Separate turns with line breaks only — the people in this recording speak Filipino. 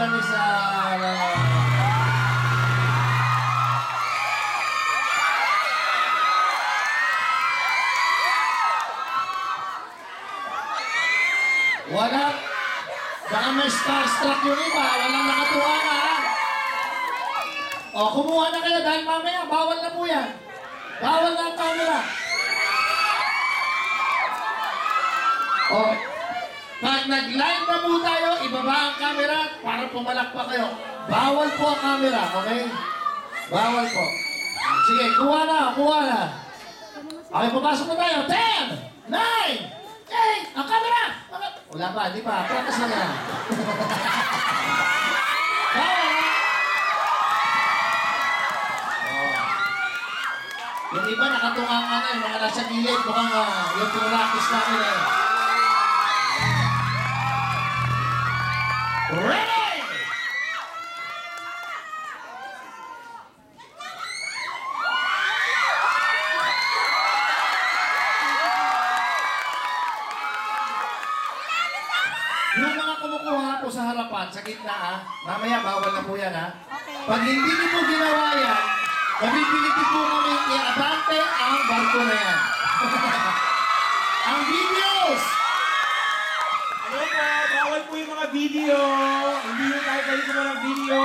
ganda ni Sarah. Wala. Baka may starstruck yung iba. Walang nakatuwa na, ha? O, kumuha na kayo dahil mamaya, bawal na po yan. Bawal na ang camera. O, pag nag-live na po tayo, ibaba ang camera para pumalakpak kayo. Bawal po ang camera, okay? Bawal po. Sige, kuha na, kuha na. Okay, papasok na tayo. 10, 9, 8, ang camera! Wala pa, di pa. Practice na yan. Bawal na. Yung iba nakatungang ano, yung mga nasa gilid, mukhang yung practice namin eh. Ready! Yung mga kumukuha po sa harapan, sa gitna mamaya bawal na po yan
Okay.
Pag hindi niyo po ginawa yan, mabibigiti po kami i-abante ang barko na yan. Ang videos!
Ano po, bawal po yung mga video. Hindi yung kahit galing naman ang video.